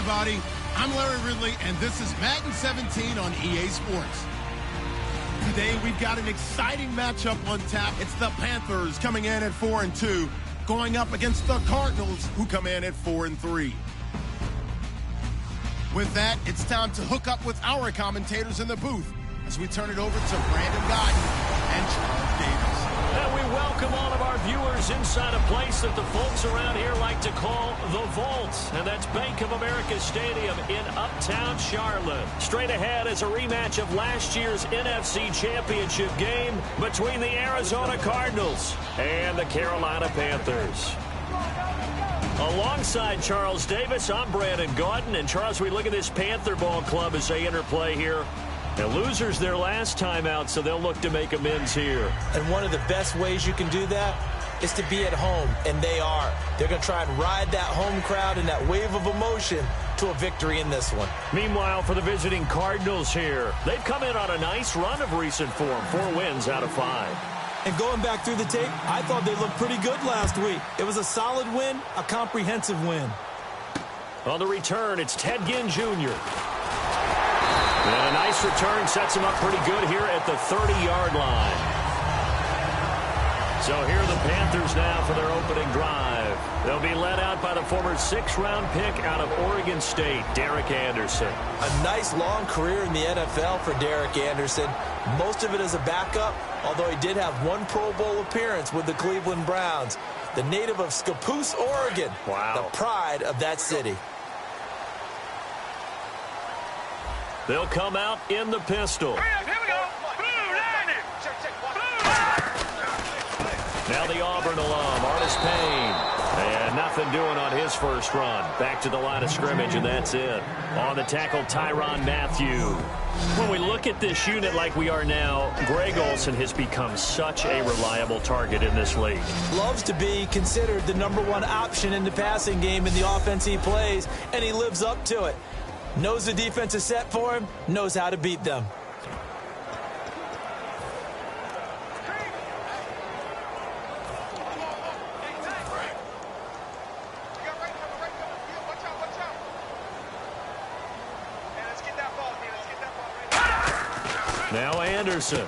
everybody. I'm Larry Ridley, and this is Madden 17 on EA Sports. Today, we've got an exciting matchup on tap. It's the Panthers coming in at 4-2, going up against the Cardinals, who come in at 4-3. With that, it's time to hook up with our commentators in the booth as we turn it over to Brandon Godden and Charles Davis. And we welcome all of our viewers inside a place that the folks around here like to call the Vault. And that's Bank of America Stadium in Uptown Charlotte. Straight ahead is a rematch of last year's NFC Championship game between the Arizona Cardinals and the Carolina Panthers. Alongside Charles Davis, I'm Brandon Gaudin. And Charles, we look at this Panther ball club as they interplay here. Now, losers their last time out, so they'll look to make amends here. And one of the best ways you can do that is to be at home, and they are. They're going to try and ride that home crowd and that wave of emotion to a victory in this one. Meanwhile, for the visiting Cardinals here, they've come in on a nice run of recent form, 4 wins out of 5. And going back through the tape, I thought they looked pretty good last week. It was a solid win, a comprehensive win. On the return, it's Ted Ginn Jr. And a nice return sets him up pretty good here at the 30-yard line. So here are the Panthers now for their opening drive. They'll be led out by the former 6th-round pick out of Oregon State, Derek Anderson. A nice long career in the NFL for Derek Anderson. Most of it as a backup, although he did have 1 Pro Bowl appearance with the Cleveland Browns. The native of Scappoose, Oregon. Wow. The pride of that city. They'll come out in the pistol. Here we go. Blue line it. Now the Auburn alum, Artis Payne. And nothing doing on his first run. Back to the line of scrimmage, and that's it. On the tackle, Tyrann Mathieu. When we look at this unit like we are now, Greg Olsen has become such a reliable target in this league. Loves to be considered the #1 option in the passing game in the offense he plays, and he lives up to it. Knows the defense is set for him, knows how to beat them. Now Anderson.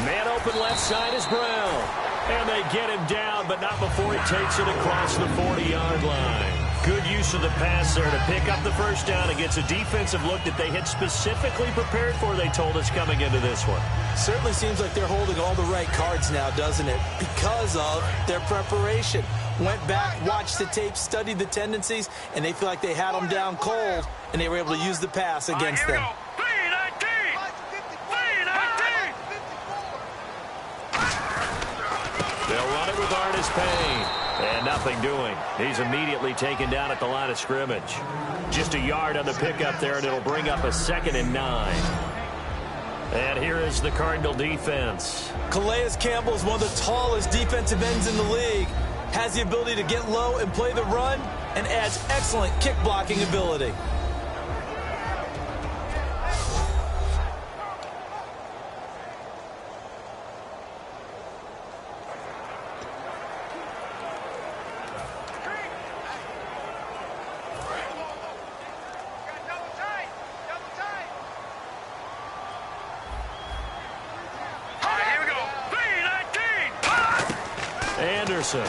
Man open left side is Brown. And they get him down, but not before he takes it across the 40-yard line. Good use of the pass there to pick up the first down against a defensive look that they had specifically prepared for, they told us, coming into this one. Certainly seems like they're holding all the right cards now, doesn't it? Because of their preparation. Went back, watched the tape, studied the tendencies, and they feel like they had them down cold, and they were able to use the pass against them. They'll run it with Artis Payne. And nothing doing. He's immediately taken down at the line of scrimmage. Just a yard on the pickup there, and it'll bring up a 2nd and 9. And here is the Cardinal defense. Calais Campbell is one of the tallest defensive ends in the league. Has the ability to get low and play the run, and adds excellent kick blocking ability. Anderson.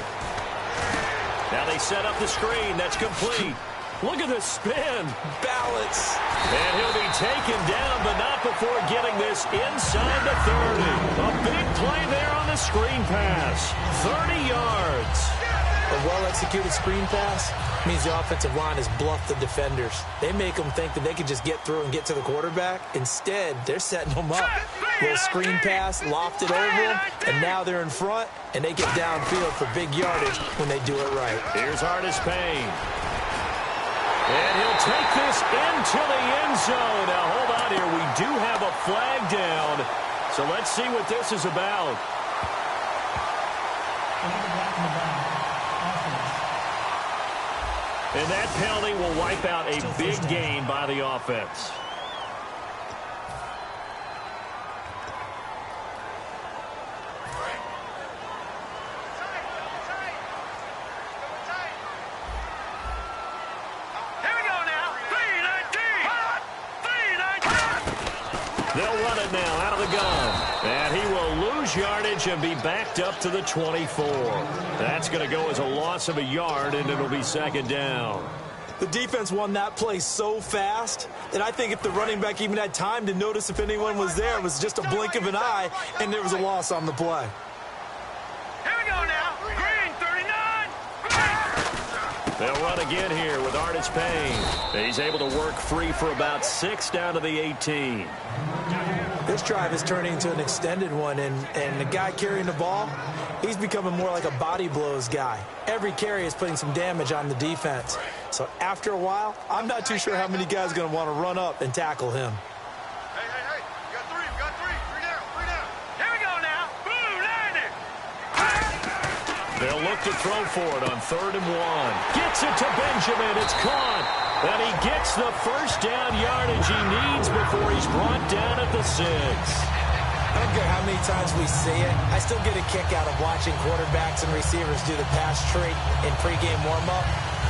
Now they set up the screen. That's complete. Look at the spin. Balance. And he'll be taken down, but not before getting this inside the 30. A big play there on the screen pass. 30 yards. A well-executed screen pass means the offensive line has bluffed the defenders. They make them think that they can just get through and get to the quarterback. Instead, they're setting them up. Little screen pass, lofted over them, and now they're in front, and they get downfield for big yardage when they do it right. Here's Artis Payne. And he'll take this into the end zone. Now, hold on here. We do have a flag down. So let's see what this is about. And that penalty will wipe out a big gain by the offense. Here we go now. 3 They'll run it now out of the gun. And he will lose yardage and be backed up to the 24. That's going to go as a loss of a yard, and it'll be second down. The defense won that play so fast that I think if the running back even had time to notice if anyone was there, it was just a blink of an eye, and there was a loss on the play. Here we go now. Green, 39. They'll run again here with Artis Payne. He's able to work free for about 6 down to the 18. This drive is turning into an extended one, and the guy carrying the ball, he's becoming more like a body blows guy. Every carry is putting some damage on the defense. So after a while, I'm not too sure how many guys are going to want to run up and tackle him. Hey. You got three. Three down. Here we go now. Blue, landing. They'll look to throw for it on 3rd and 1. Gets it to Benjamin. It's caught. And he gets the first down yardage he needs before he's brought down at the 6. I don't care how many times we see it. I still get a kick out of watching quarterbacks and receivers do the pass treat in pregame warm-up.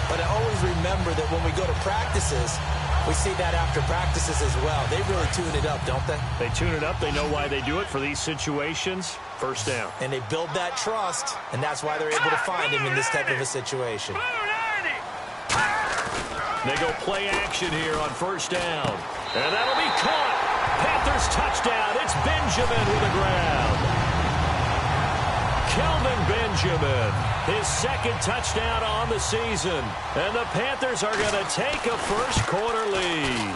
But I always remember that when we go to practices, we see that after practices as well. They really tune it up, don't they? They tune it up. They know why they do it for these situations. First down. And they build that trust, and that's why they're able to find him in this type of a situation. They go play action here on 1st down. And that'll be caught. Panthers touchdown. It's Benjamin with a grab. Kelvin Benjamin, his 2nd touchdown on the season. And the Panthers are going to take a first-quarter lead.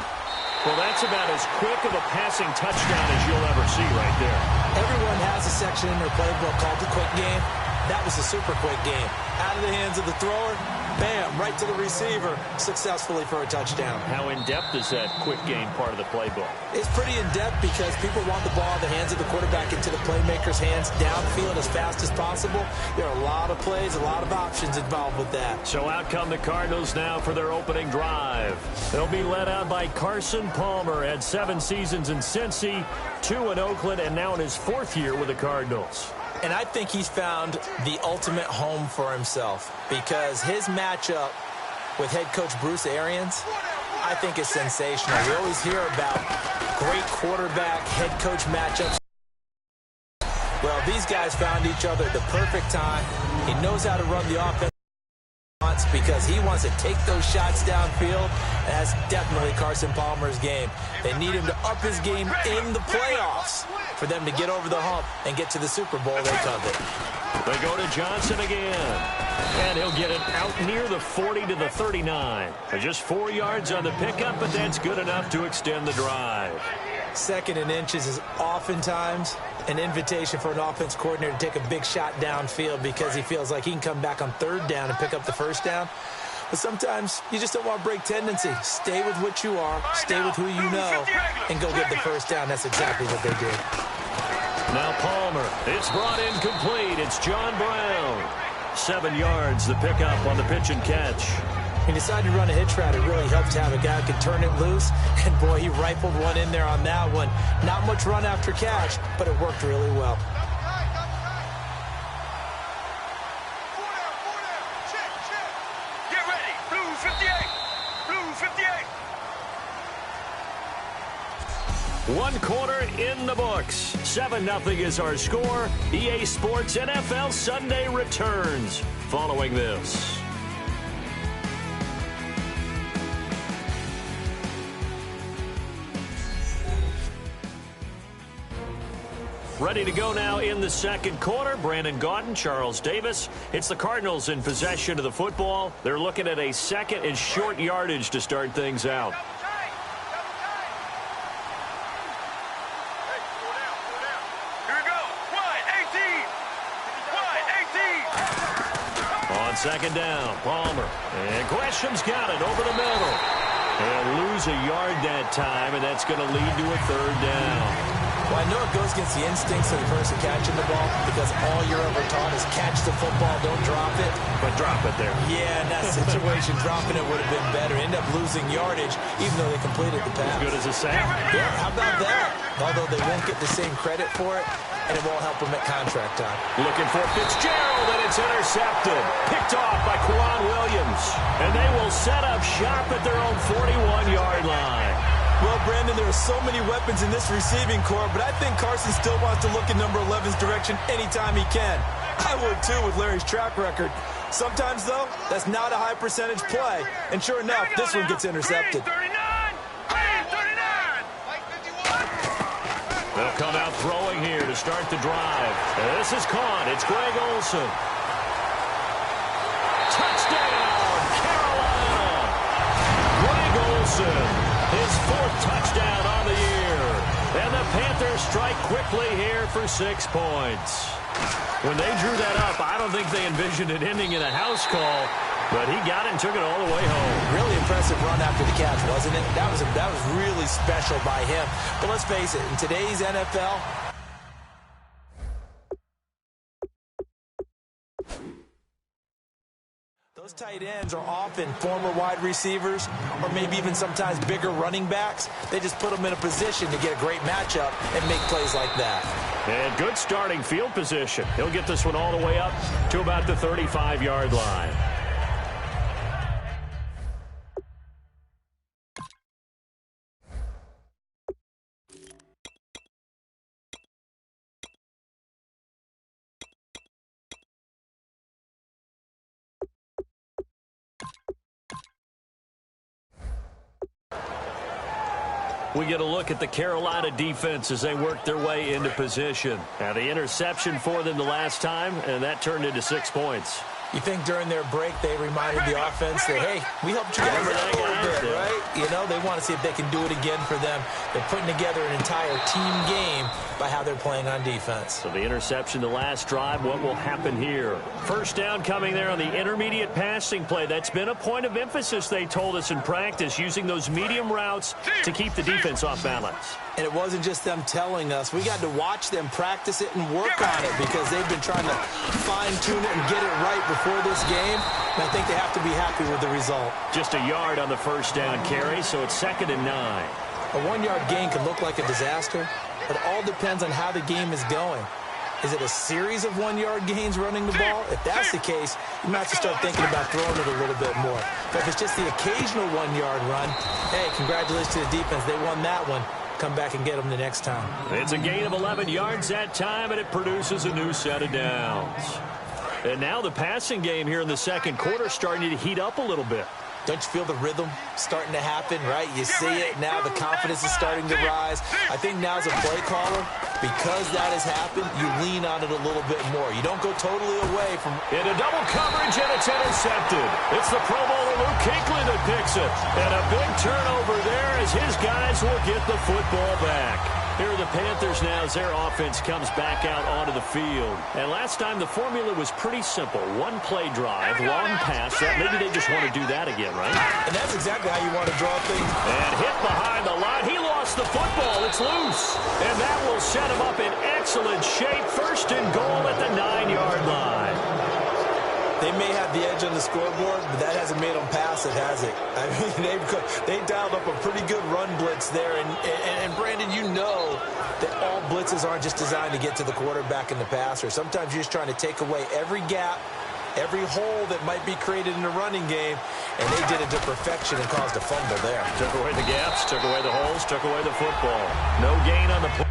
Well, that's about as quick of a passing touchdown as you'll ever see right there. Everyone has a section in their playbook called the quick game. That was a super quick game. Out of the hands of the thrower, bam, right to the receiver, successfully for a touchdown. How in-depth is that quick game part of the playbook? It's pretty in-depth because people want the ball in the hands of the quarterback into the playmaker's hands downfield as fast as possible. There are a lot of plays, a lot of options involved with that. So out come the Cardinals now for their opening drive. They'll be led out by Carson Palmer. Had 7 seasons in Cincy, 2 in Oakland, and now in his 4th year with the Cardinals. And I think he's found the ultimate home for himself because his matchup with head coach Bruce Arians, I think is sensational. We always hear about great quarterback head coach matchups. Well, these guys found each other at the perfect time. He knows how to run the offense because he wants to take those shots downfield. That's definitely Carson Palmer's game. They need him to up his game in the playoffs for them to get over the hump and get to the Super Bowl they covet. They go to Johnson again. And he'll get it out near the 40 to the 39. Just 4 yards on the pickup, but that's good enough to extend the drive. 2nd and inches is oftentimes an invitation for an offense coordinator to take a big shot downfield because he feels like he can come back on 3rd down and pick up the 1st down. But sometimes you just don't want to break tendency. Stay with what you are, stay with who you know, and go get the 1st down. That's exactly what they did. Now Palmer. It's brought in complete. It's John Brown. 7 yards, the pickup on the pitch and catch. He decided to run a hitch route. It really helped to have a guy who could turn it loose. And, boy, he rifled one in there on that one. Not much run after catch, but it worked really well. Get ready. Blue 58. Blue 58. 1 quarter in the books. 7-0 is our score. EA Sports NFL Sunday returns following this. Ready to go now in the 2nd quarter. Brandon Gaudin, Charles Davis. It's the Cardinals in possession of the football. They're looking at a 2nd and short yardage to start things out. Here we go. Wide 18. Wide 18. On 2nd down, Palmer. And Gresham's got it over the middle. They'll lose a yard that time, and that's going to lead to a 3rd down. Well, I know it goes against the instincts of the person catching the ball because all you're ever taught is catch the football, don't drop it. But drop it there. Yeah, in that situation, dropping it would have been better. End up losing yardage, even though they completed the pass. As good as a sack. Yeah, how about that? Although they won't get the same credit for it, and it won't help them at contract time. Looking for Fitzgerald, and it's intercepted. Picked off by Quan Williams. And they will set up shop at their own 41-yard line. Well, Brandon, there are so many weapons in this receiving core, but I think Carson still wants to look in number 11's direction anytime he can. I would, too, with Larry's track record. Sometimes, though, that's not a high percentage play. And sure enough, this one gets intercepted. They'll come out throwing here to start the drive. This is caught. It's Greg Olsen. Touchdown, Carolina. Greg Olsen, his 4th touchdown on the year. And the Panthers strike quickly here for 6 points. When they drew that up, I don't think they envisioned it ending in a house call, but he got it and took it all the way home. Really impressive run after the catch, wasn't it? That was really special by him. But let's face it, in today's NFL, those tight ends are often former wide receivers or maybe even sometimes bigger running backs. They just put them in a position to get a great matchup and make plays like that. And good starting field position. He'll get this one all the way up to about the 35-yard line. We get a look at the Carolina defense as they work their way into position. Now, the interception for them the last time, and that turned into 6 points. You think during their break they reminded the offense that, hey, we helped you guys out a little bit, right? You know, they want to see if they can do it again for them. They're putting together an entire team game by how they're playing on defense. So the interception the last drive, what will happen here? First down coming there on the intermediate passing play. That's been a point of emphasis, they told us in practice, using those medium routes to keep the defense off balance. And it wasn't just them telling us. We got to watch them practice it and work on it because they've been trying to fine-tune it and get it right before this game. And I think they have to be happy with the result. Just a yard on the first down carry, so it's 2nd and 9. A 1-yard gain can look like a disaster. It all depends on how the game is going. Is it a series of 1-yard gains running the ball? If that's the case, you might have to start thinking about throwing it a little bit more. But if it's just the occasional 1-yard run, hey, congratulations to the defense. They won that one. Come back and get them the next time. It's a gain of 11 yards that time, and it produces a new set of downs. And now the passing game here in the second quarter starting to heat up a little bit. Don't you feel the rhythm starting to happen, right? You see it now. The confidence is starting to rise. I think now as a play caller, because that has happened, you lean on it a little bit more. You don't go totally away from... Into double coverage, and it's intercepted. It's the Pro Bowler Luke Kuechly that picks it. And a big turnover there as his guys will get the football back. Here are the Panthers now as their offense comes back out onto the field. And last time the formula was pretty simple. One play drive, long pass. That maybe they just want to do that again, right? And that's exactly how you want to draw things. And hit behind the line. He lost the football. It's loose. And that will set him up in excellent shape. 1st and goal at the 9-yard line. They may have the edge on the scoreboard, but that hasn't made them pass it, has it? I mean, they dialed up a pretty good run blitz there. And Brandon, you know that all blitzes aren't just designed to get to the quarterback and the passer. Sometimes you're just trying to take away every gap, every hole that might be created in the running game, and they did it to perfection and caused a fumble there. Took away the gaps, took away the holes, took away the football. No gain on the play.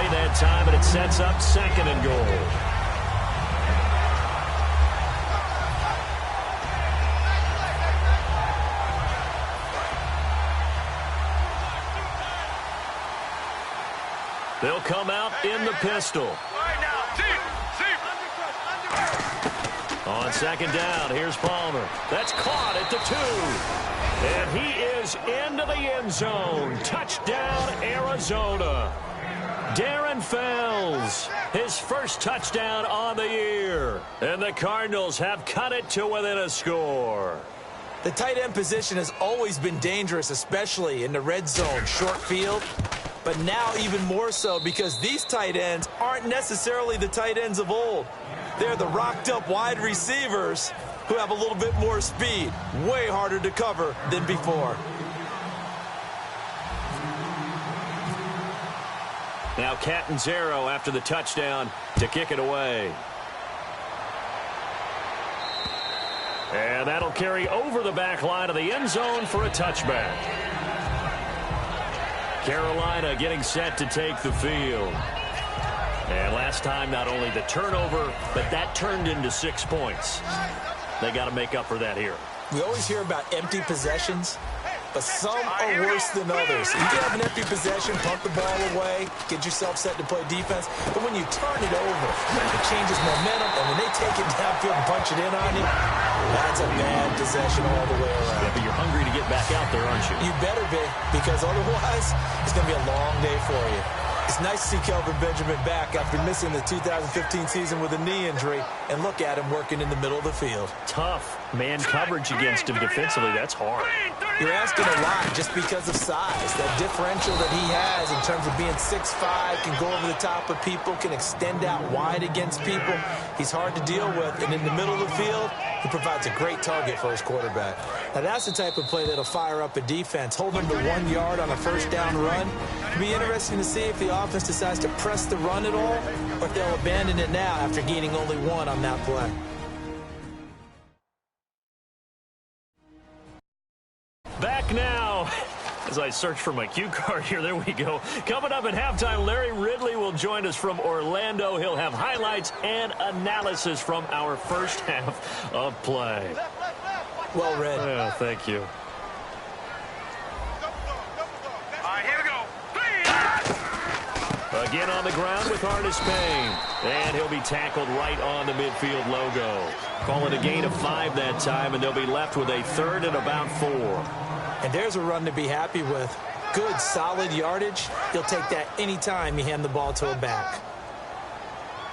That time, and it sets up 2nd and goal. They'll come out in the pistol. On 2nd down, here's Palmer. That's caught at the 2. And he is into the end zone. Touchdown, Arizona. Darren Fells, his first touchdown on the year. And the Cardinals have cut it to within a score. The tight end position has always been dangerous, especially in the red zone, short field. But now even more so because these tight ends aren't necessarily the tight ends of old. They're the rocked-up wide receivers who have a little bit more speed. Way harder to cover than before. Now Catanzaro after the touchdown to kick it away. And that'll carry over the back line of the end zone for a touchback. Carolina getting set to take the field. And last time, not only the turnover, but that turned into 6 points. They got to make up for that here. We always hear about empty possessions, but some are worse than others. You can have an empty possession, pump the ball away, get yourself set to play defense, but when you turn it over, it changes momentum, and when they take it downfield and punch it in on you, that's a bad possession all the way around. Yeah, but you're hungry to get back out there, aren't you? You better be, because otherwise, it's going to be a long day for you. It's nice to see Kelvin Benjamin back after missing the 2015 season with a knee injury, and look at him working in the middle of the field. Tough man coverage against him defensively. That's hard. You're asking a lot just because of size. That differential that he has in terms of being 6'5", can go over the top of people, can extend out wide against people. He's hard to deal with, and in the middle of the field, he provides a great target for his quarterback. Now, that's the type of play that'll fire up a defense. Hold them to 1 yard on a first down run. It'll be interesting to see if the offense decides to press the run at all, or if they'll abandon it now after gaining only 1 on that play. Back now. As I search for my cue card here, there we go. Coming up at halftime, Larry Ridley will join us from Orlando. He'll have highlights and analysis from our first half of play. Well read. Yeah, thank you. All right, here we go. Again on the ground with Artis Payne. And he'll be tackled right on the midfield logo. Call it a gain of 5 that time, and they'll be left with a 3rd and about 4. And there's a run to be happy with. Good, solid yardage. He'll take that anytime you hand the ball to a back.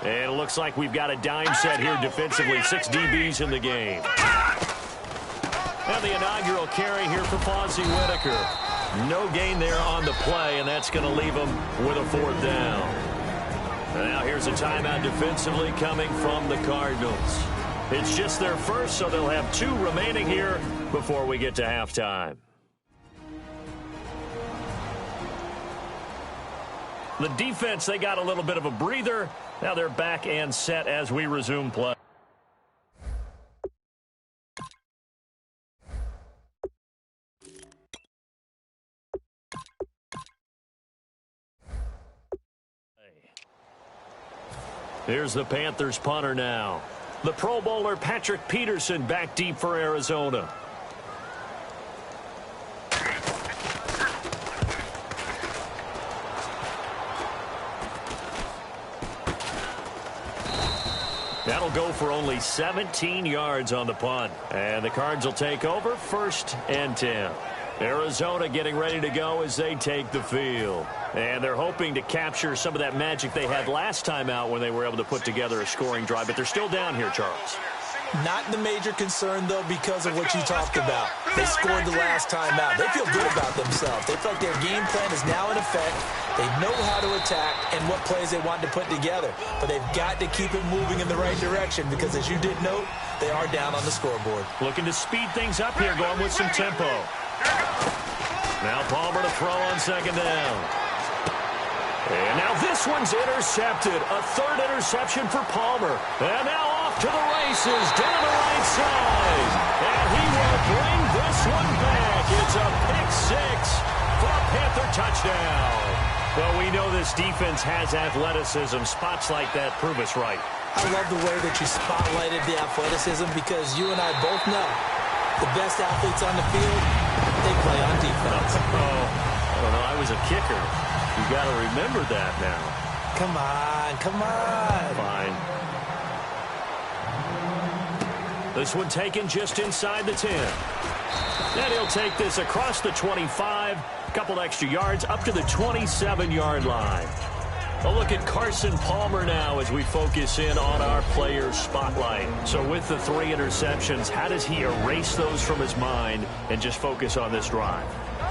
And it looks like we've got a dime set here defensively. 6 DBs in the game. And the inaugural carry here for Fonzie Whitaker. No gain there on the play, and that's going to leave him with a 4th down. And now here's a timeout defensively coming from the Cardinals. It's just their first, so they'll have 2 remaining here before we get to halftime. The defense, they got a little bit of a breather. Now they're back and set as we resume play. Here's the Panthers punter now. The Pro Bowler Patrick Peterson back deep for Arizona. That'll go for only 17 yards on the punt. And the Cards will take over 1st and 10. Arizona getting ready to go as they take the field. And they're hoping to capture some of that magic they had last time out when they were able to put together a scoring drive. But they're still down here, Charles. Not the major concern, though, because of what you talked about. They scored the last time out. They feel good about themselves. They feel like their game plan is now in effect. They know how to attack and what plays they want to put together. But they've got to keep it moving in the right direction because, as you did note, they are down on the scoreboard. Looking to speed things up here, going with some tempo. Now Palmer to throw on 2nd down. And now this one's intercepted. A 3rd interception for Palmer. And now off to the races down the right side. And he will bring this one back. It's a pick 6 for a Panther touchdown. Well, we know this defense has athleticism. Spots like that prove us right. I love the way that you spotlighted the athleticism because you and I both know the best athletes on the field, they play on defense. Oh, I don't know. I was a kicker. You got to remember that now. Come on, come on. Fine. This one taken just inside the 10. Then he'll take this across the 25, a couple extra yards, up to the 27-yard line. A look at Carson Palmer now as we focus in on our player spotlight. So with the 3 interceptions, how does he erase those from his mind and just focus on this drive?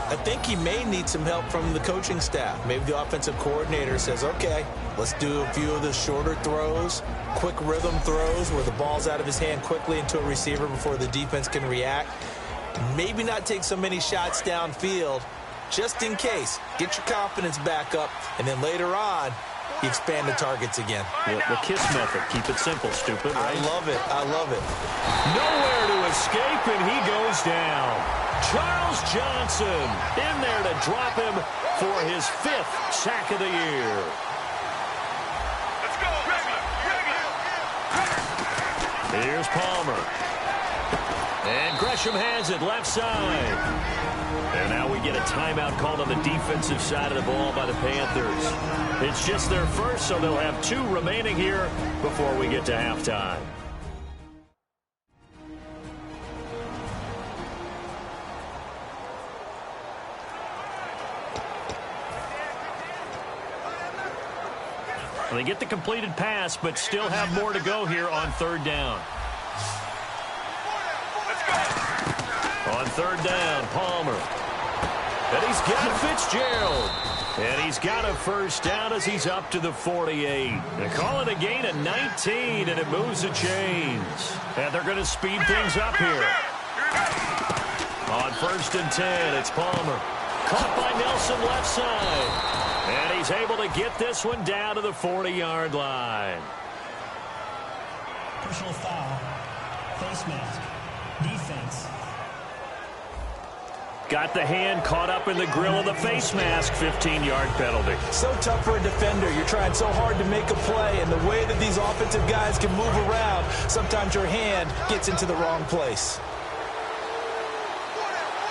I think he may need some help from the coaching staff. Maybe the offensive coordinator says, okay, let's do a few of the shorter throws, quick rhythm throws where the ball's out of his hand quickly into a receiver before the defense can react. Maybe not take so many shots downfield just in case. Get your confidence back up, and then later on, you expand the targets again. The KISS method. Keep it simple, stupid. Right? I love it. I love it. Nowhere to escape, and he goes down. Charles Johnson in there to drop him for his 5th sack of the year. Let's go. Regular. Here's Palmer. And Gresham has it left side. And now we get a timeout called on the defensive side of the ball by the Panthers. It's just their first, so they'll have 2 remaining here before we get to halftime. They get the completed pass, but still have more to go here on 3rd down. On 3rd down, Palmer. And he's got Fitzgerald. And he's got a first down as he's up to the 48. They call it a gain of 19, and it moves the chains. And they're going to speed things up here. On 1st and 10, it's Palmer. Caught by Nelson left side. And he's able to get this one down to the 40-yard line. Personal foul. Face mask. Defense. Got the hand caught up in the grill of the face mask. 15-yard penalty. So tough for a defender. You're trying so hard to make a play, and the way that these offensive guys can move around, sometimes your hand gets into the wrong place.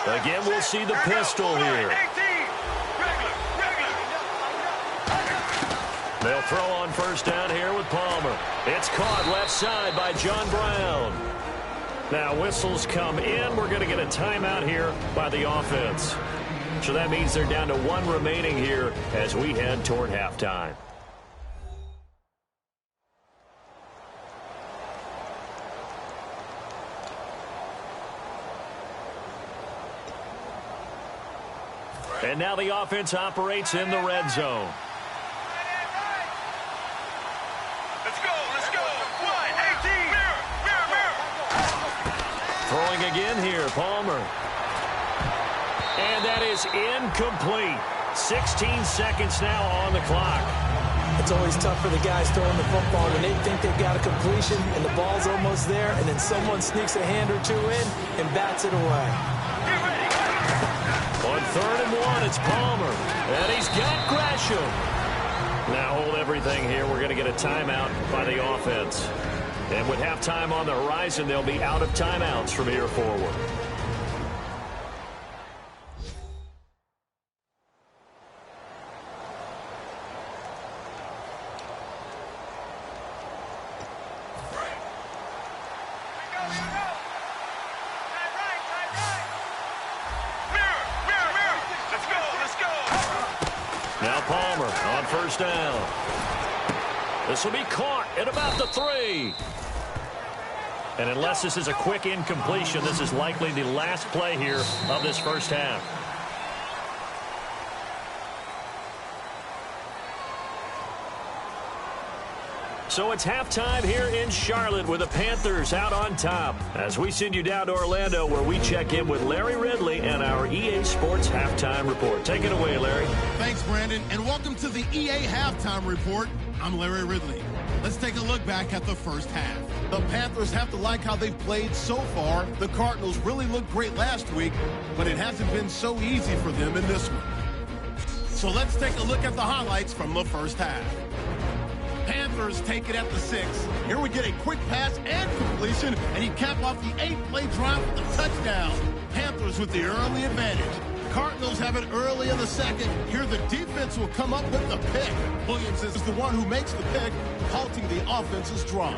Again, we'll see the pistol here. They'll throw on 1st down here with Palmer. It's caught left side by John Brown. Now whistles come in. We're going to get a timeout here by the offense. So that means they're down to 1 remaining here as we head toward halftime. And now the offense operates in the red zone. Throwing again here, Palmer. And that is incomplete. 16 seconds now on the clock. It's always tough for the guys throwing the football when they think they've got a completion and the ball's almost there, and then someone sneaks a hand or 2 in and bats it away. On 3rd and 1, it's Palmer. And he's got Gresham. Now hold everything here. We're going to get a timeout by the offense. And with halftime on the horizon, they'll be out of timeouts from here forward. Now Palmer on 1st down. This will be caught at about the 3. And unless this is a quick incompletion, this is likely the last play here of this first half. So it's halftime here in Charlotte with the Panthers out on top. As we send you down to Orlando where we check in with Larry Ridley and our EA Sports Halftime Report. Take it away, Larry. Thanks, Brandon, and welcome to the EA Halftime Report. I'm Larry Ridley. Let's take a look back at the first half. The Panthers have to like how they've played so far. The Cardinals really looked great last week, but it hasn't been so easy for them in this one. So let's take a look at the highlights from the first half. Panthers take it at the 6. Here we get a quick pass and completion, and he cap off the 8-play drive with a touchdown. Panthers with the early advantage. Cardinals have it early in the second. Here the defense will come up with the pick. Williams is the one who makes the pick, halting the offense's drive.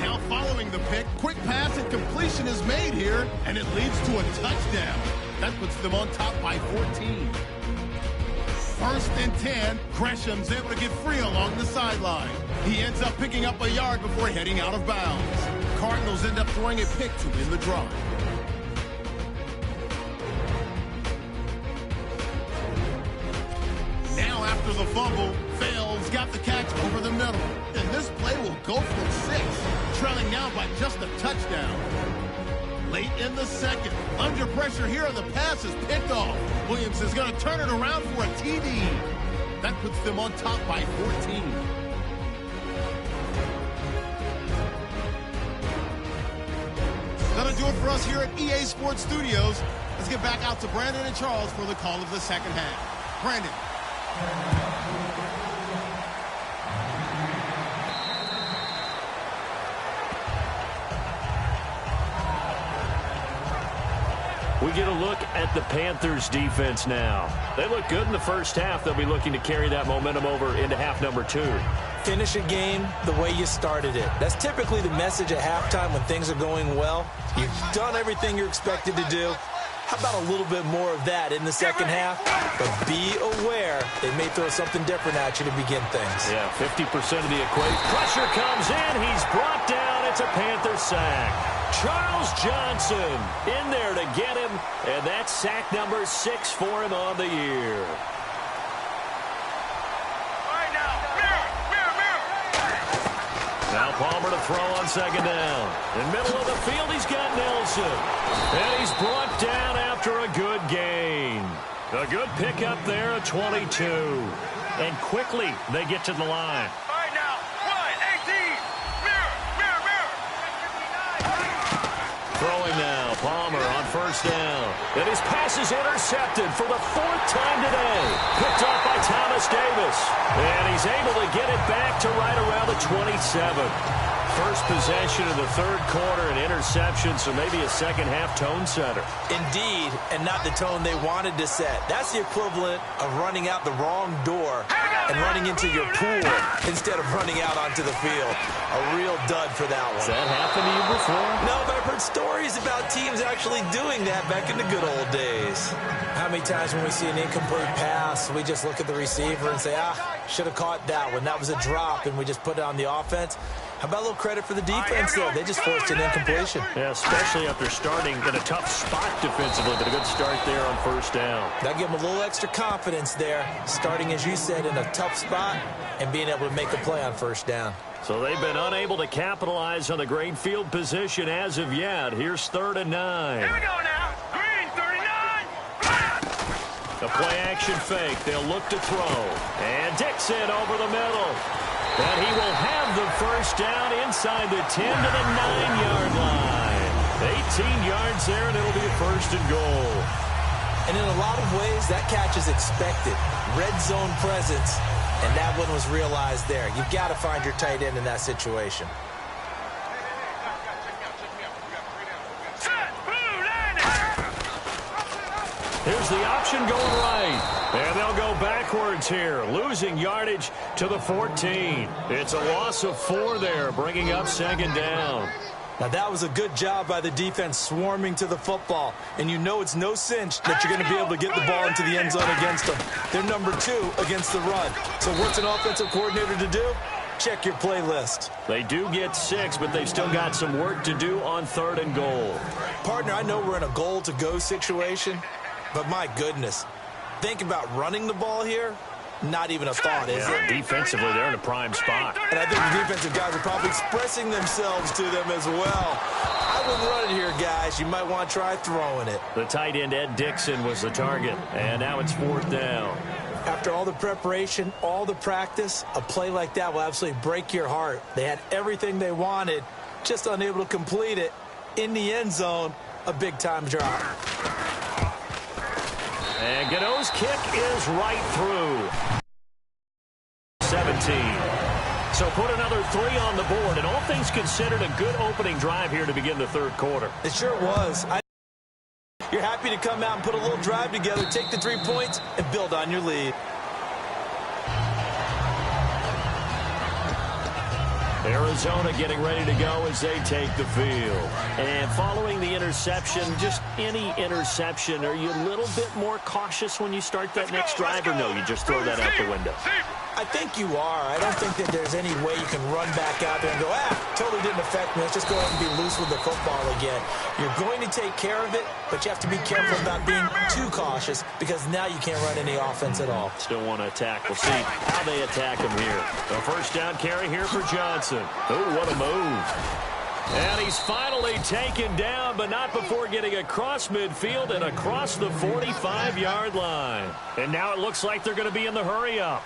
Now following the pick, quick pass and completion is made here, and it leads to a touchdown. That puts them on top by 14. 1st and 10, Gresham's able to get free along the sideline. He ends up picking up a yard before heading out of bounds. Cardinals end up throwing a pick to win the drive. Now after the fumble, Fails got the catch over the middle. And this play will go for 6, trailing now by just a touchdown. late in the second. Under pressure here, and the pass is picked off. Williams is going to turn it around for a TD. That puts them on top by 14. That'll do it for us here at EA Sports Studios. Let's get back out to Brandon and Charles for the call of the second half. Brandon. We get a look at the Panthers defense now. They look good in the first half. They'll be looking to carry that momentum over into half number 2. Finish a game the way you started it. That's typically the message at halftime when things are going well. You've done everything you're expected to do. How about a little bit more of that in the second half? But be aware they may throw something different at you to begin things. Yeah, 50% of the equation. Pressure comes in. He's brought down. It's a Panther sack. Charles Johnson in there to get him, and that's sack number 6 for him on the year. Now Palmer to throw on second down. In middle of the field, he's got Nelson. And he's brought down after a good gain. A good pickup there at 22. And quickly, they get to the line. All right, now, 1, 18. Mirror. Throwing now, Palmer on first down. And his pass is intercepted for the 4th time today. Picked off by Thomas Davis. And he's able to get it back to right around the 27. First possession of the third quarter, an interception, so maybe a second-half tone setter. Indeed, and not the tone they wanted to set. That's the equivalent of running out the wrong door and running into your pool instead of running out onto the field. A real dud for that one. Has that happened to you before? No, but I've heard stories about teams actually doing that back in the good old days. How many times when we see an incomplete pass, we just look at the receiver and say, should have caught that one. That was a drop, and we just put it on the offense. How about a little credit for the defense there? They just forced an incompletion. Yeah, especially after starting in a tough spot defensively, but a good start there on first down. That gave them a little extra confidence there, starting, as you said, in a tough spot and being able to make a play on first down. So they've been unable to capitalize on the great field position as of yet. Here's 3rd and 9. Here we go now. Green, 39. A play-action fake. They'll look to throw. And Dixon over the middle. And he will have the first down inside the 10 to the 9-yard line. 18 yards there, and it'll be a 1st and goal. And in a lot of ways, that catch is expected. Red zone presence, and that one was realized there. You've got to find your tight end in that situation. Here's the option going right. And they'll go backwards here, losing yardage to the 14. It's a loss of 4 there, bringing up 2nd down. Now, that was a good job by the defense swarming to the football. And you know it's no cinch that you're going to be able to get the ball into the end zone against them. They're number 2 against the run. So what's an offensive coordinator to do? Check your playlist. They do get 6, but they've still got some work to do on 3rd and goal. Partner, I know we're in a goal-to-go situation, but my goodness, think about running the ball here. Not even a thought, is it? Defensively, they're in a prime spot. And I think the defensive guys are probably expressing themselves to them as well. I wouldn't run it here, guys. You might want to try throwing it. The tight end, Ed Dixon, was the target. And now it's 4th down. After all the preparation, all the practice, a play like that will absolutely break your heart. They had everything they wanted, just unable to complete it. In the end zone, a big-time drop. And Gano's kick is right through. 17. So put another 3 on the board. And all things considered, a good opening drive here to begin the 3rd quarter. It sure was. You're happy to come out and put a little drive together, take the 3 points, and build on your lead. Arizona getting ready to go as they take the field. And following the interception, just any interception, are you a little bit more cautious when you start that next drive, or no, you just throw that out the window? I think you are. I don't think that there's any way you can run back out there and go, totally didn't affect me. Let's just go ahead and be loose with the football again. You're going to take care of it, but you have to be careful about being too cautious because now you can't run any offense at all. Still want to attack. We'll see how they attack him here. A 1st down carry here for Johnson. Oh, what a move. And he's finally taken down, but not before getting across midfield and across the 45-yard line. And now it looks like they're going to be in the hurry-up.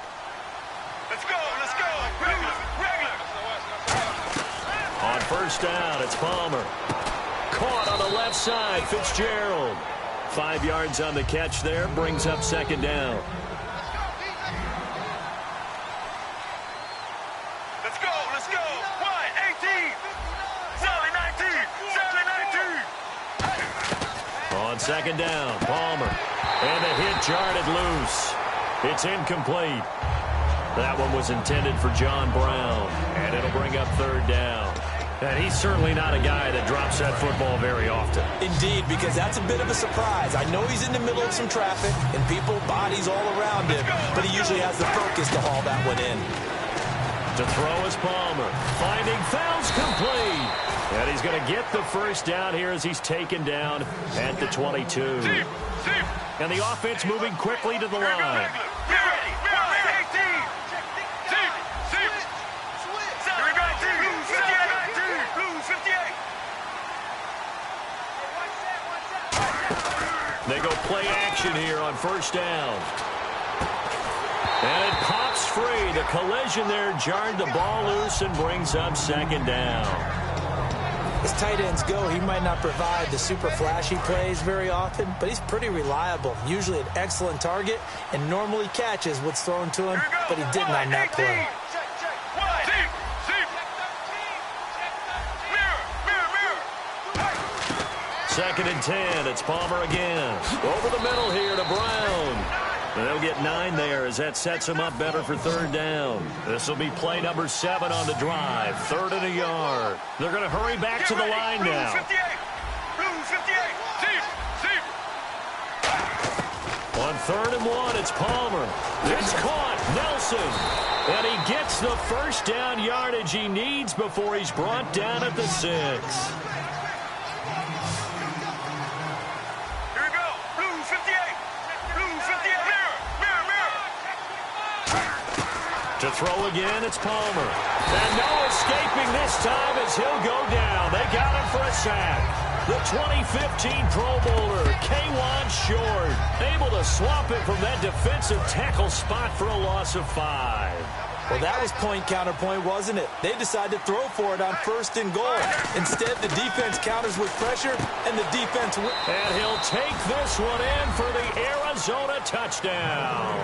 Let's go, let's go. Regular. On first down, it's Palmer. Caught on the left side, Fitzgerald. 5 yards on the catch there, brings up second down. Let's go, let's go. 18. Sally 19. Sally 19. On second down, Palmer. And the hit jarred it loose. It's incomplete. That one was intended for John Brown. And it'll bring up third down. And he's certainly not a guy that drops that football very often. Indeed, because that's a bit of a surprise. I know he's in the middle of some traffic and people, bodies all around him, but he usually has the focus to haul that one in. To throw is Palmer. Finding Fouls complete. And he's going to get the first down here as he's taken down at the 22. And the offense moving quickly to the line. They go play action here on first down. And it pops free. The collision there jarred the ball loose and brings up second down. As tight ends go, he might not provide the super flashy plays very often, but he's pretty reliable. Usually an excellent target and normally catches what's thrown to him, but he didn't on that play. Second and 10. It's Palmer again. Over the middle here to Brown. And they'll get 9 there as that sets him up better for third down. This will be play number 7 on the drive. 3rd and a yard. They're going to hurry back to the line now. On 3rd and 1, it's Palmer. It's caught. Nelson. And he gets the first down yardage he needs before he's brought down at the 6. To throw again, it's Palmer. And no escaping this time as he'll go down. They got him for a sack. The 2015 Pro Bowler, K'Wan Short, able to swap it from that defensive tackle spot for a loss of 5. Well, that was point counterpoint, wasn't it? They decided to throw for it on 1st and goal. Instead, the defense counters with pressure, and the defense... And he'll take this one in for the Arizona touchdown.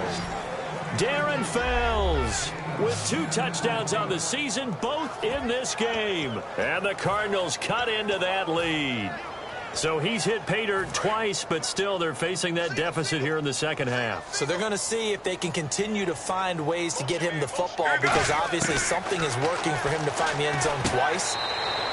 Darren Fells with 2 touchdowns on the season, both in this game. And the Cardinals cut into that lead. So he's hit pay dirt twice, but still they're facing that deficit here in the second half. So they're going to see if they can continue to find ways to get him the football, because obviously something is working for him to find the end zone twice.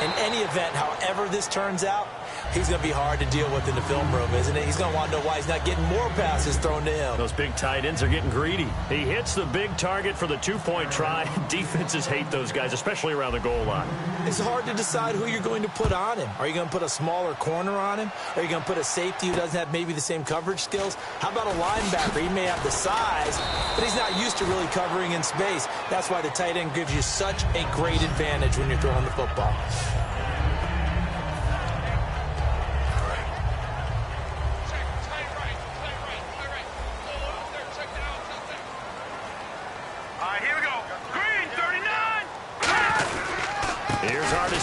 In any event, however this turns out, he's going to be hard to deal with in the film room, isn't it? He's going to want to know why he's not getting more passes thrown to him. Those big tight ends are getting greedy. He hits the big target for the 2-point try. Defenses hate those guys, especially around the goal line. It's hard to decide who you're going to put on him. Are you going to put a smaller corner on him? Are you going to put a safety who doesn't have maybe the same coverage skills? How about a linebacker? He may have the size, but he's not used to really covering in space. That's why the tight end gives you such a great advantage when you're throwing the football.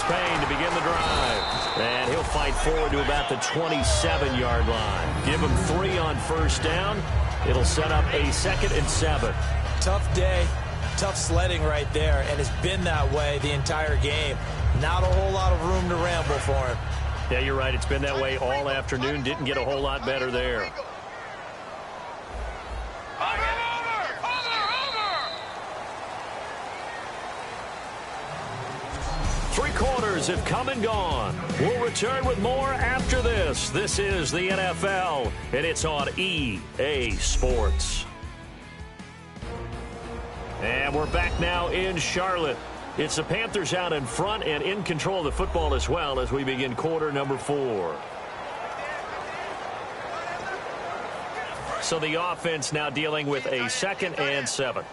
Payne to begin the drive. And he'll fight forward to about the 27-yard line. Give him 3 on first down. It'll set up a 2nd and 7. Tough day, tough sledding right there, and it's been that way the entire game. Not a whole lot of room to ramble for him. Yeah, you're right. It's been that way all afternoon. Didn't get a whole lot better there. Three quarters have come and gone. We'll return with more after this. This is the NFL, and it's on EA Sports. And we're back now in Charlotte. It's the Panthers out in front and in control of the football as well as we begin quarter number 4. So the offense now dealing with a 2nd and 7.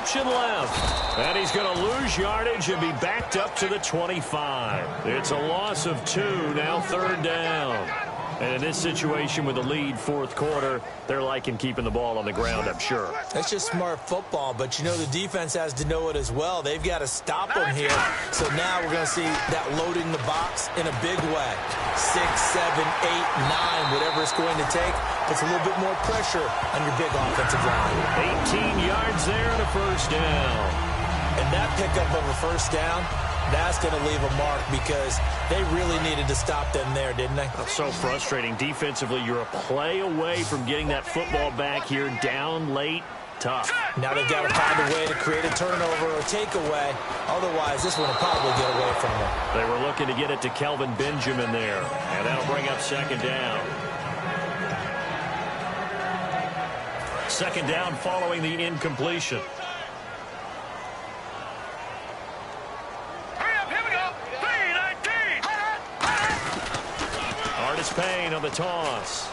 option left. And he's going to lose yardage and be backed up to the 25. It's a loss of 2, now 3rd down. And in this situation with the lead 4th quarter, they're liking keeping the ball on the ground, I'm sure. That's just smart football, but you know the defense has to know it as well. They've got to stop them here. So now we're going to see that loading the box in a big way. 6, 7, 8, 9, whatever it's going to take, puts a little bit more pressure on your big offensive line. 18 yards there and a 1st down. And that pickup of a 1st down, that's going to leave a mark because they really needed to stop them there, didn't they? That's so frustrating. Defensively, you're a play away from getting that football back here down late. Tough. Now they've got to find a way to create a turnover or takeaway. Otherwise, this one will probably get away from them. They were looking to get it to Kelvin Benjamin there, and that'll bring up 2nd down. 2nd down following the incompletion. Payne on the toss.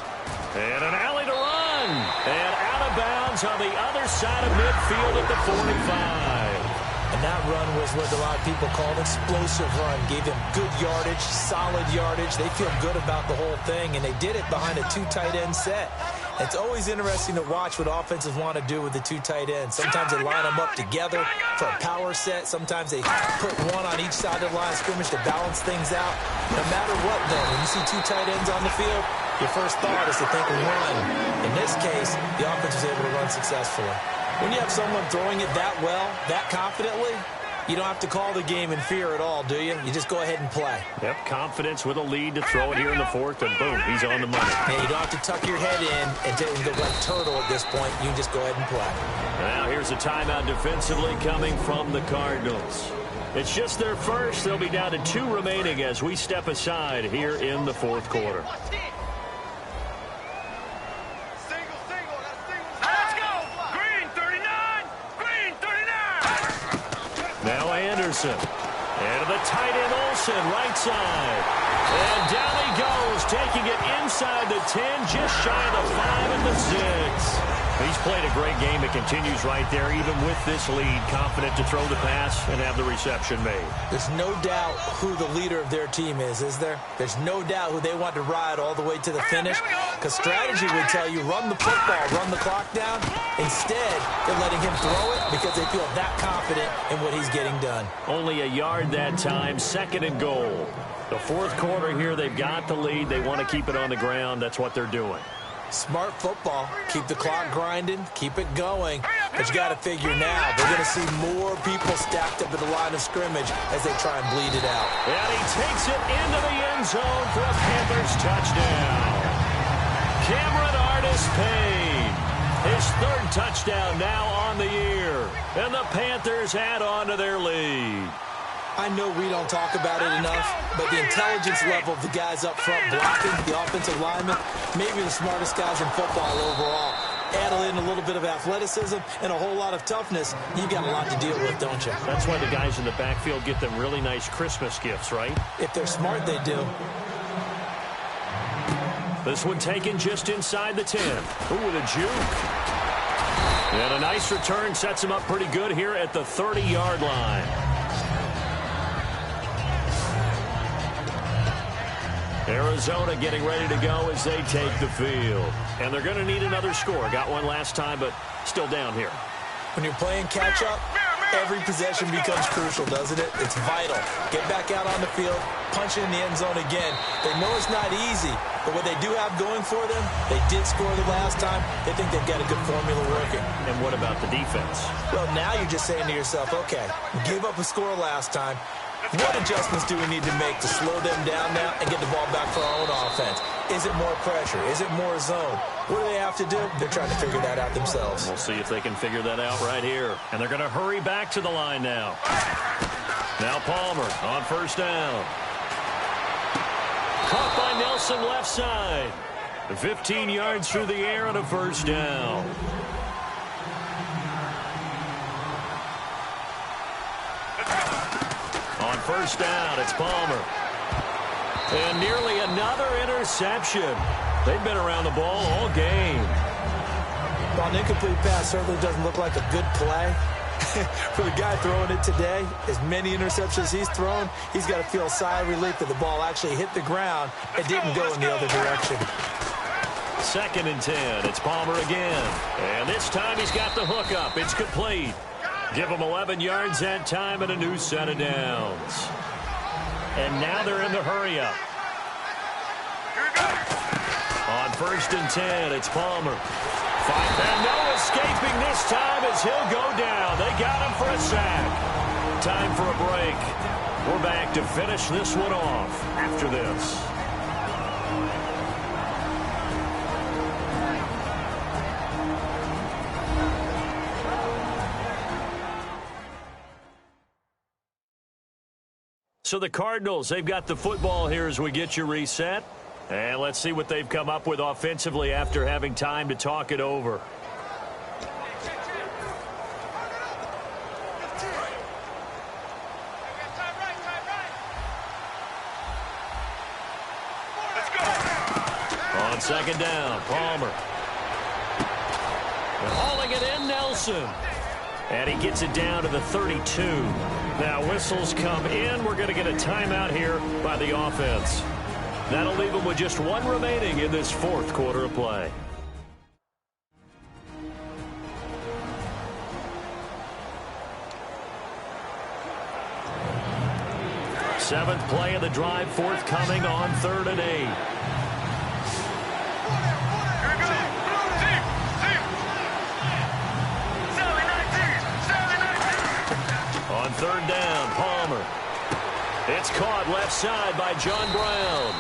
And an alley to run. And out of bounds on the other side of midfield at the 45. And that run was what a lot of people call an explosive run. Gave them good yardage, solid yardage. They feel good about the whole thing, and they did it behind a 2 tight end set. It's always interesting to watch what offenses want to do with the 2 tight ends. Sometimes they line them up together for a power set. Sometimes they put one on each side of the line of scrimmage to balance things out. No matter what, though, when you see 2 tight ends on the field, your first thought is to think run. In this case, the offense was able to run successfully. When you have someone throwing it that well, that confidently, you don't have to call the game in fear at all, do you? You just go ahead and play. Yep, confidence with a lead to throw it here in the 4th, and boom, he's on the money. Yeah, you don't have to tuck your head in and go like turtle at this point. You can just go ahead and play. Now here's a timeout defensively coming from the Cardinals. It's just their first. They'll be down to 2 remaining as we step aside here in the 4th quarter. Now Anderson. And to the tight end Olsen, right side. And down he goes, taking it inside the 10, just shy of the 5 and the 6. He's played a great game. It continues right there, even with this lead. Confident to throw the pass and have the reception made. There's no doubt who the leader of their team is there? There's no doubt who they want to ride all the way to the finish. Because strategy would tell you, run the football, run the clock down. Instead, they're letting him throw it because they feel that confident in what he's getting done. Only a yard that time, 2nd and goal. The 4th quarter here, they've got the lead. They want to keep it on the ground. That's what they're doing. Smart football. Keep the clock grinding. Keep it going. But you got to figure now, they're going to see more people stacked up at the line of scrimmage as they try and bleed it out. And he takes it into the end zone for a Panthers touchdown. Cameron Artis-Payne. His 3rd touchdown now on the year. And the Panthers add on to their lead. I know we don't talk about it enough, but the intelligence level of the guys up front blocking, the offensive linemen, maybe the smartest guys in football overall. Add in a little bit of athleticism and a whole lot of toughness. You've got a lot to deal with, don't you? That's why the guys in the backfield get them really nice Christmas gifts, right? If they're smart, they do. This one taken just inside the 10. Ooh, with a juke. And a nice return sets him up pretty good here at the 30-yard line. Arizona getting ready to go as they take the field. And they're going to need another score. Got one last time, but still down here. When you're playing catch-up, every possession becomes crucial, doesn't it? It's vital. Get back out on the field, punch it in the end zone again. They know it's not easy, but what they do have going for them, they did score the last time. They think they've got a good formula working. And what about the defense? Well, now you're just saying to yourself, okay, give up a score last time. What adjustments do we need to make to slow them down now and get the ball back for our own offense? Is it more pressure? Is it more zone? What do they have to do? They're trying to figure that out themselves. We'll see if they can figure that out right here. And they're going to hurry back to the line now. Now Palmer on 1st down. Caught by Nelson left side. 15 yards through the air and a 1st down. On 1st down, it's Palmer. And nearly another interception. They've been around the ball all game. Well, an incomplete pass certainly doesn't look like a good play, For the guy throwing it today, as many interceptions he's thrown, he's got to feel a sigh of relief that the ball actually hit the ground and didn't go in the other direction. 2nd and 10. It's Palmer again. And this time he's got the hook up. It's complete. Give him 11 yards that time and a new set of downs. And now they're in the hurry up. On 1st and 10, it's Palmer. And no escaping this time as he'll go down. They got him for a sack. Time for a break. We're back to finish this one off after this. So the Cardinals, they've got the football here as we get you reset. And let's see what they've come up with offensively after having time to talk it over. On 2nd down, Palmer. And hauling it in, Nelson. And he gets it down to the 32. Now whistles come in. We're going to get a timeout here by the offense. That'll leave them with just one remaining in this 4th quarter of play. Seventh play of the drive, forthcoming on 3rd and 8. On 3rd down, Palmer. It's caught left side by John Brown.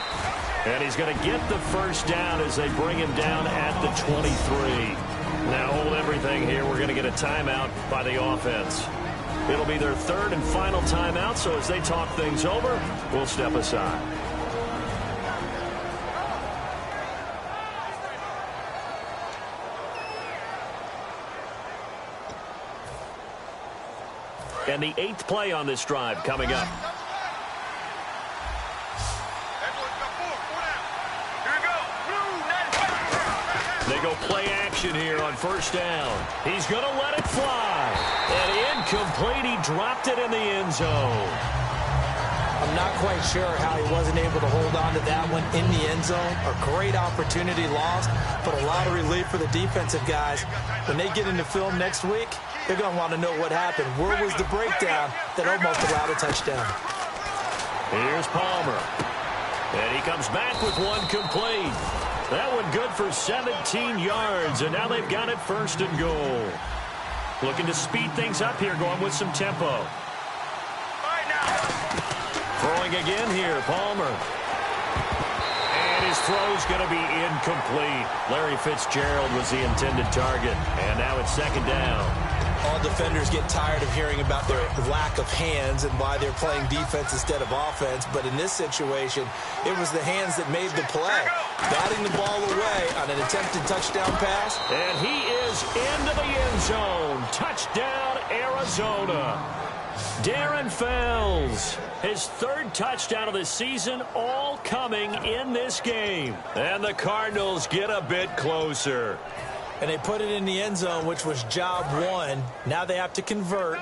And he's going to get the first down as they bring him down at the 23. Now hold everything here. We're going to get a timeout by the offense. It'll be their 3rd and final timeout, so as they talk things over, we'll step aside. And the 8th play on this drive coming up. They go play action here on 1st down. He's going to let it fly. And incomplete. He dropped it in the end zone. I'm not quite sure how he wasn't able to hold on to that one in the end zone. A great opportunity lost, but a lot of relief for the defensive guys. When they get into film next week, they're going to want to know what happened. Where was the breakdown that almost allowed a touchdown? Here's Palmer. And he comes back with one complete. That one good for 17 yards, and now they've got it 1st and goal. Looking to speed things up here, going with some tempo. Throwing again here, Palmer. And his throw's going to be incomplete. Larry Fitzgerald was the intended target, and now it's 2nd down. All defenders get tired of hearing about their lack of hands and why they're playing defense instead of offense. But in this situation, it was the hands that made the play. Batting the ball away on an attempted touchdown pass. And he is into the end zone. Touchdown, Arizona. Darren Fells, his 3rd touchdown of the season, all coming in this game. And the Cardinals get a bit closer. And they put it in the end zone, which was job 1. Now they have to convert,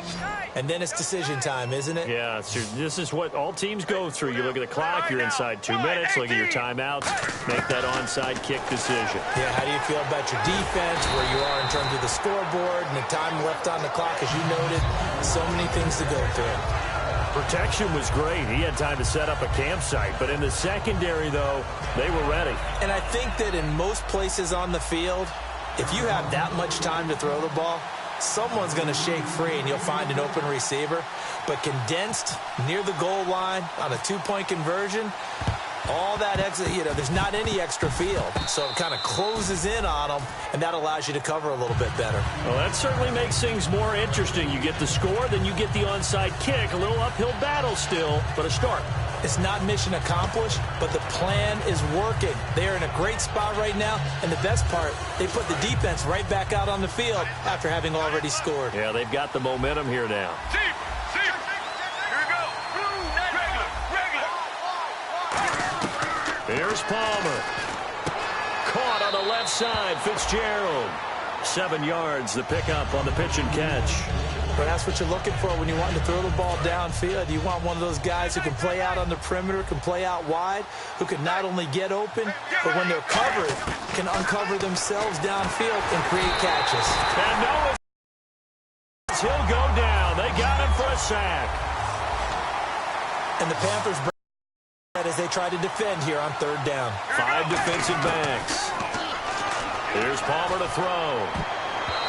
and then it's decision time, isn't it? Yeah, this is what all teams go through. You look at the clock, you're inside 2 minutes, look at your timeouts, make that onside kick decision. Yeah, how do you feel about your defense, where you are in terms of the scoreboard, and the time left on the clock, as you noted, so many things to go through. Protection was great. He had time to set up a campsite, but in the secondary, though, they were ready. And I think that in most places on the field, if you have that much time to throw the ball, someone's going to shake free and you'll find an open receiver. But condensed near the goal line on a 2-point conversion, all that exit, there's not any extra field. So it kind of closes in on them, and that allows you to cover a little bit better. Well, that certainly makes things more interesting. You get the score, then you get the onside kick. A little uphill battle still, but a start. It's not mission accomplished, but the plan is working. They're in a great spot right now, and the best part, they put the defense right back out on the field after having already scored. Yeah, they've got the momentum here now. Here's Palmer. Caught on the left side, Fitzgerald. 7 yards, the pickup on the pitch and catch. But that's what you're looking for when you want to throw the ball downfield. You want one of those guys who can play out on the perimeter, can play out wide, who can not only get open, but when they're covered, can uncover themselves downfield and create catches. And Noah, he'll go down. They got him for a sack. And the Panthers break that as they try to defend here on 3rd down. 5 defensive backs. Here's Palmer to throw.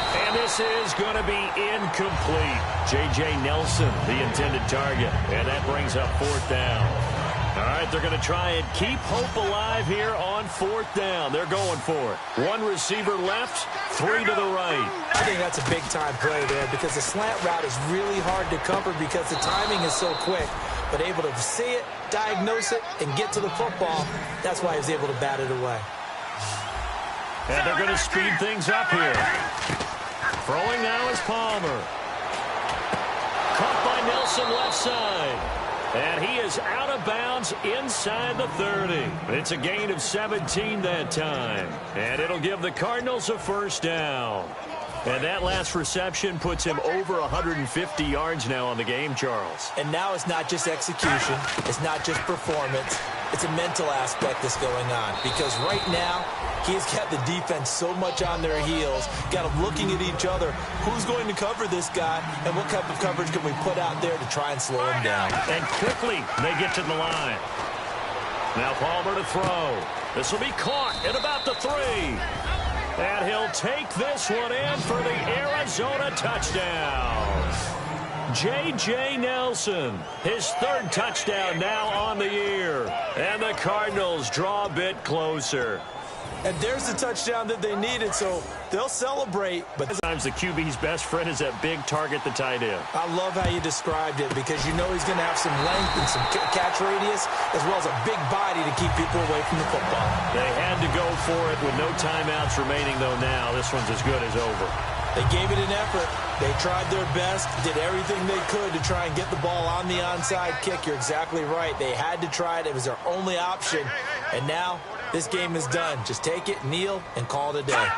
And this is going to be incomplete. J.J. Nelson, the intended target. And that brings up 4th down. All right, they're going to try and keep hope alive here on 4th down. They're going for it. 1 receiver left, 3 to the right. I think that's a big-time play there because the slant route is really hard to cover because the timing is so quick. But able to see it, diagnose it, and get to the football, that's why he was able to bat it away. And they're going to speed things up here. Throwing now is Palmer. Caught by Nelson left side. And he is out of bounds inside the 30. It's a gain of 17 that time. And it'll give the Cardinals a 1st down. And that last reception puts him over 150 yards now on the game, Charles. And now it's not just execution. It's not just performance. It's a mental aspect that's going on. Because right now, he's got the defense so much on their heels, got them looking at each other. Who's going to cover this guy, and what type of coverage can we put out there to try and slow him down? And quickly, they get to the line. Now Palmer to throw. This will be caught at about the 3. And he'll take this one in for the Arizona touchdown. J.J. Nelson, his 3rd touchdown now on the year. And the Cardinals draw a bit closer. And there's the touchdown that they needed, so they'll celebrate. But sometimes the QB's best friend is that big target, the tight end. I love how you described it because you know he's going to have some length and some catch radius as well as a big body to keep people away from the football. They had to go for it with no timeouts remaining, though now. This one's as good as over. They gave it an effort. They tried their best, did everything they could to try and get the ball on the onside kick. You're exactly right. They had to try it. It was their only option. And now this game is done. Just take it, kneel, and call it a day.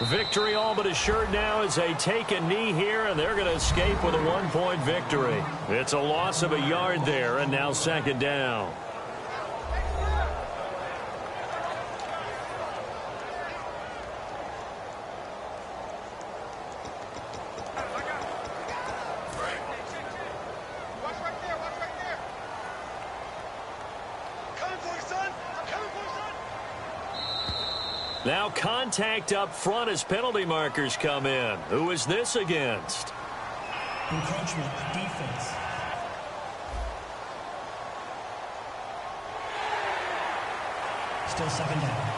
Victory all but assured now as they take a knee here, and they're going to escape with a 1-point victory. It's a loss of a yard there, and now 2nd down. Now contact up front as penalty markers come in. Who is this against? Encroachment defense. Still 2nd down.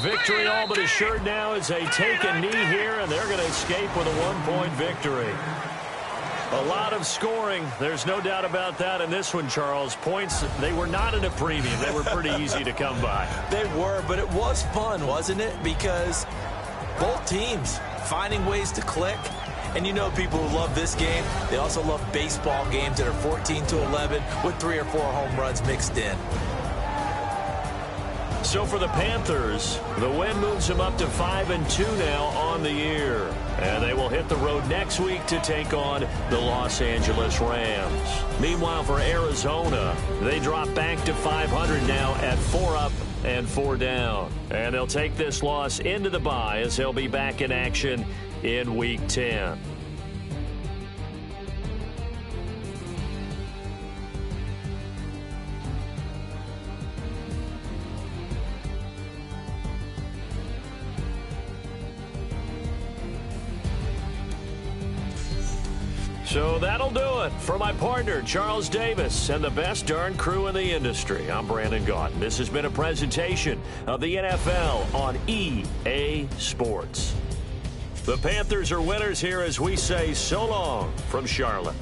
Victory all but assured now as they take a knee here, and they're going to escape with a 1-point victory. A lot of scoring. There's no doubt about that in this one, Charles. Points, they were not in a premium. They were pretty easy to come by. They were, but it was fun, wasn't it? Because both teams finding ways to click. And you know people who love this game, they also love baseball games that are 14-11 with 3 or 4 home runs mixed in. So for the Panthers, the win moves them up to 5-2 now on the year. And they will hit the road next week to take on the Los Angeles Rams. Meanwhile, for Arizona, they drop back to 500 now at 4 up and 4 down. And they'll take this loss into the bye as they'll be back in action in Week 10. So that'll do it for my partner, Charles Davis, and the best darn crew in the industry. I'm Brandon Gaudin. This has been a presentation of the NFL on EA Sports. The Panthers are winners here as we say so long from Charlotte.